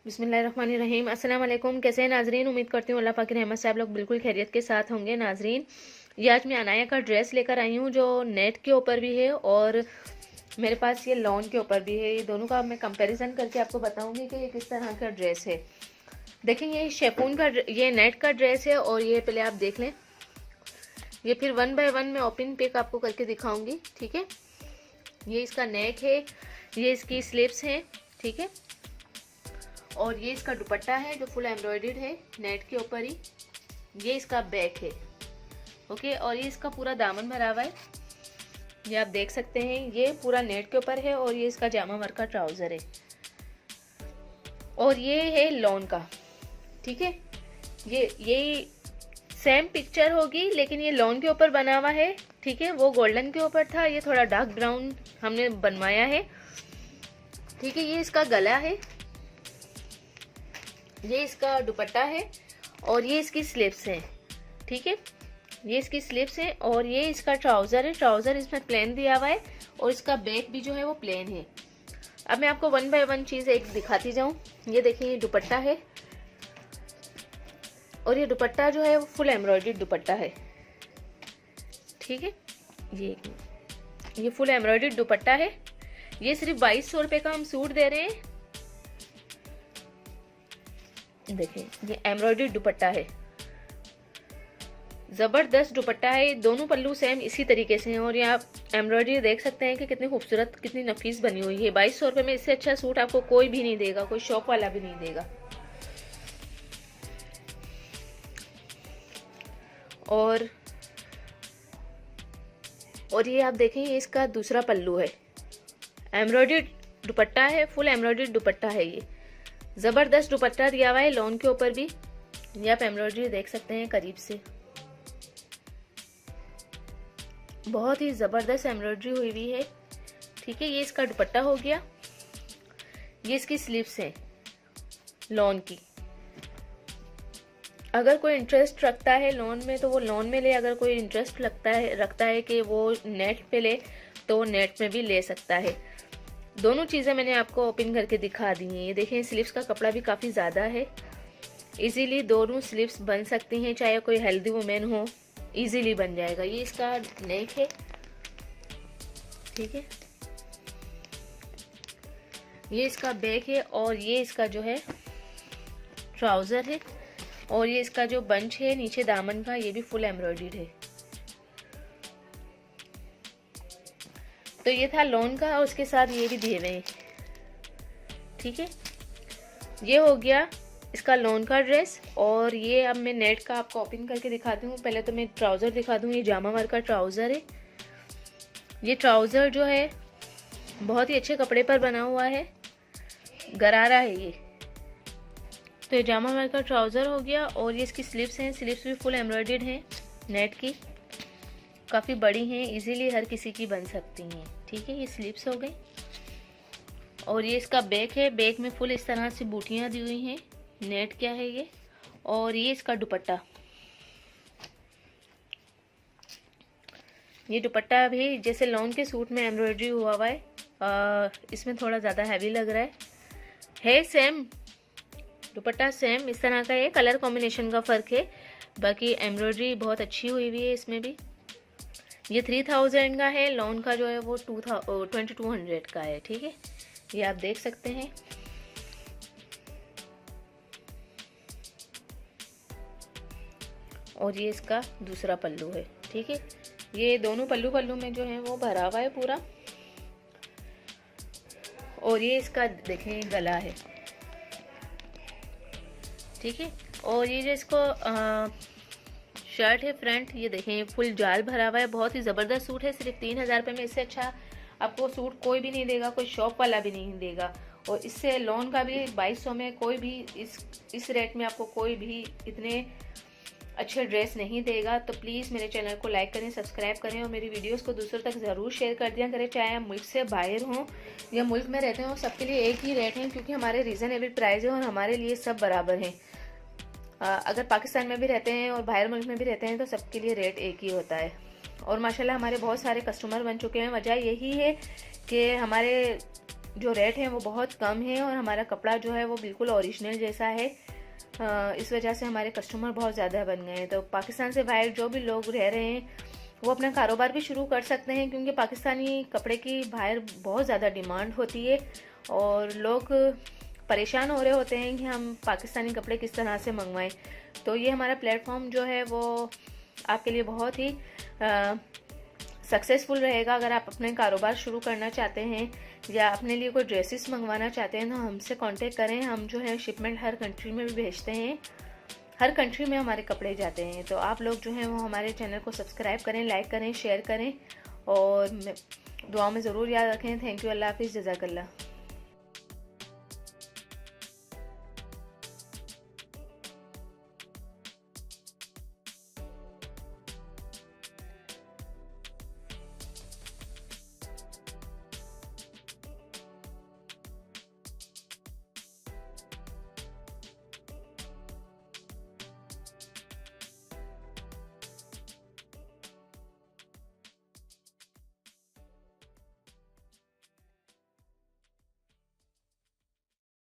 बिस्मिल्लाहिर्रहमानिर्रहीम। अस्सलाम वालेकुम। कैसे हैं नाजरीन? उम्मीद करती हूँ अल्लाह पाक की रहमत से आप लोग बिल्कुल खैरियत के साथ होंगे। नाजरीन, ये आज मैं अनाया का ड्रेस लेकर आई हूँ जो नेट के ऊपर भी है और मेरे पास ये लॉन के ऊपर भी है। ये दोनों का मैं कंपैरिजन करके आपको बताऊंगी कि ये किस तरह का ड्रेस है। देखें, ये शेफून का, ये नेट का ड्रेस है और ये पहले आप देख लें। ये फिर वन बाय वन मैं ओपन पिक आपको करके दिखाऊंगी, ठीक है। ये इसका नेक है, ये इसकी स्लीव्स हैं, ठीक है। और ये इसका दुपट्टा है जो फुल एम्ब्रॉयडर्ड है नेट के ऊपर ही। ये इसका बैक है, ओके। और ये इसका पूरा दामन भरा हुआ है, ये आप देख सकते हैं। ये पूरा नेट के ऊपर है और ये इसका जामा वर्क का ट्राउजर है और ये है लॉन का, ठीक है। ये सेम पिक्चर होगी लेकिन ये लॉन के ऊपर बना हुआ है, ठीक है। वो गोल्डन के ऊपर था, ये थोड़ा डार्क ब्राउन हमने बनवाया है, ठीक है। ये इसका गला है, ये इसका दुपट्टा है और ये इसकी स्लीव्स हैं, ठीक है। ये इसकी स्लीव्स हैं और ये इसका ट्राउजर है। ट्राउजर इसमें प्लेन दिया हुआ है और इसका बैक भी जो है वो प्लेन है। अब मैं आपको वन बाय वन चीज एक दिखाती जाऊं। ये देखिए, ये दुपट्टा है और ये दुपट्टा जो है वो फुल एम्ब्रॉयडर्ड दुपट्टा है, ठीक है। ये फुल एम्ब्रॉयडर्ड दुपट्टा है। ये सिर्फ 2200 रुपए का हम सूट दे रहे हैं। देखें, ये एम्ब्रॉयडर्ड दुपट्टा है, जबरदस्त दुपट्टा है। दोनों पल्लू सेम इसी तरीके से हैं और ये आप एम्ब्रॉयडरी देख सकते हैं कि कितनी खूबसूरत, कितनी नफीस बनी हुई है। 2200 रुपए में इससे अच्छा सूट आपको कोई भी नहीं देगा, कोई शॉप वाला भी नहीं देगा। और ये आप देखें, ये इसका दूसरा पल्लू है, एम्ब्रॉयडर्ड दुपट्टा है, फुल एम्ब्रॉयडर्ड दुपट्टा है। ये जबरदस्त दुपट्टा दिया हुआ है लॉन के ऊपर भी। ये आप एम्ब्रॉयडरी देख सकते हैं करीब से, बहुत ही जबरदस्त एम्ब्रॉयडरी हुई हुई है, ठीक है। ये इसका दुपट्टा हो गया, ये इसकी स्लीव्स हैं लॉन की। अगर कोई इंटरेस्ट रखता है लॉन में तो वो लॉन में ले, अगर कोई इंटरेस्ट रखता है कि वो नेट पे ले तो वो नेट में भी ले सकता है। दोनों चीज़ें मैंने आपको ओपन करके दिखा दी हैं। ये देखें, स्लीव्स का कपड़ा भी काफ़ी ज़्यादा है, इजीली दोनों स्लीव्स बन सकती हैं, चाहे कोई हेल्दी वुमेन हो इजीली बन जाएगा। ये इसका नेक है, ठीक है। ये इसका बैक है और ये इसका जो है ट्राउजर है और ये इसका जो बंच है नीचे दामन का, ये भी फुल एम्ब्रॉयडर्ड है। तो ये था लॉन का और उसके साथ ये भी दिए हुए हैं, ठीक है। ये हो गया इसका लॉन का ड्रेस। और ये अब मैं नेट का आपको ओपन करके दिखाती हूँ। पहले तो मैं ट्राउजर दिखा दूँ। ये जामा वर्क का ट्राउजर है। ये ट्राउजर जो है बहुत ही अच्छे कपड़े पर बना हुआ है, गरारा है ये। तो ये जामा वर्क का ट्राउजर हो गया और ये इसकी स्लीव्स हैं, स्लीव्स भी फुल एम्ब्रॉयडर्ड हैं नेट की, काफ़ी बड़ी हैं, इजीली हर किसी की बन सकती हैं, ठीक है। ये स्लीव्स हो गई और ये इसका बैक है। बैक में फुल इस तरह से बूटियां दी हुई हैं, नेट क्या है ये। और ये इसका दुपट्टा, ये दुपट्टा भी जैसे लॉन के सूट में एम्ब्रॉयडरी हुआ हुआ है, इसमें थोड़ा ज़्यादा हैवी लग रहा है सेम दुपट्टा, सेम इस तरह का है, कलर कॉम्बिनेशन का फ़र्क है, बाकी एम्ब्रॉयडरी बहुत अच्छी हुई हुई है इसमें भी। ये 3000 का है, लॉन का जो है वो 2200 का है, ठीक है। ये आप देख सकते हैं। और ये इसका दूसरा पल्लू है, ठीक है। ये दोनों पल्लू में जो है वो भरा हुआ है पूरा। और ये इसका देखें गला है, ठीक है। और ये जो इसको शर्ट है फ्रंट, ये देखें फुल जाल भरा हुआ है, बहुत ही ज़बरदस्त सूट है। सिर्फ 3000 रुपये में इससे अच्छा आपको सूट कोई भी नहीं देगा, कोई शॉप वाला भी नहीं देगा। और इससे लॉन का भी 2200 में कोई भी इस रेट में आपको कोई भी इतने अच्छे ड्रेस नहीं देगा। तो प्लीज़ मेरे चैनल को लाइक करें, सब्सक्राइब करें और मेरी वीडियोस को दूसरों तक ज़रूर शेयर कर दिया करें, चाहे आप मुल्क से बाहर हों या मुल्क में रहते हों, सबके लिए एक ही रेट है, क्योंकि हमारे रीज़नेबल प्राइस है और हमारे लिए सब बराबर हैं। अगर पाकिस्तान में भी रहते हैं और बाहर मुल्क में भी रहते हैं तो सबके लिए रेट एक ही होता है। और माशाल्लाह हमारे बहुत सारे कस्टमर बन चुके हैं। वजह यही है कि हमारे जो रेट है वो बहुत कम है और हमारा कपड़ा जो है वो बिल्कुल ओरिजिनल जैसा है। इस वजह से हमारे कस्टमर बहुत ज़्यादा बन गए हैं। तो पाकिस्तान से बाहर जो भी लोग रह रहे हैं वो अपना कारोबार भी शुरू कर सकते हैं, क्योंकि पाकिस्तानी कपड़े की बाहर बहुत ज़्यादा डिमांड होती है और लोग परेशान हो रहे होते हैं कि हम पाकिस्तानी कपड़े किस तरह से मंगवाएं। तो ये हमारा प्लेटफॉर्म जो है वो आपके लिए बहुत ही सक्सेसफुल रहेगा। अगर आप अपने कारोबार शुरू करना चाहते हैं या अपने लिए कोई ड्रेसेस मंगवाना चाहते हैं तो हमसे कांटेक्ट करें। हम जो है शिपमेंट हर कंट्री में भी भेजते हैं, हर कंट्री में हमारे कपड़े जाते हैं। तो आप लोग जो हैं वो हमारे चैनल को सब्सक्राइब करें, लाइक करें, शेयर करें और दुआ में ज़रूर याद रखें। Thank you. अल्लाह हाफिज़। जज़ाकल्लाह।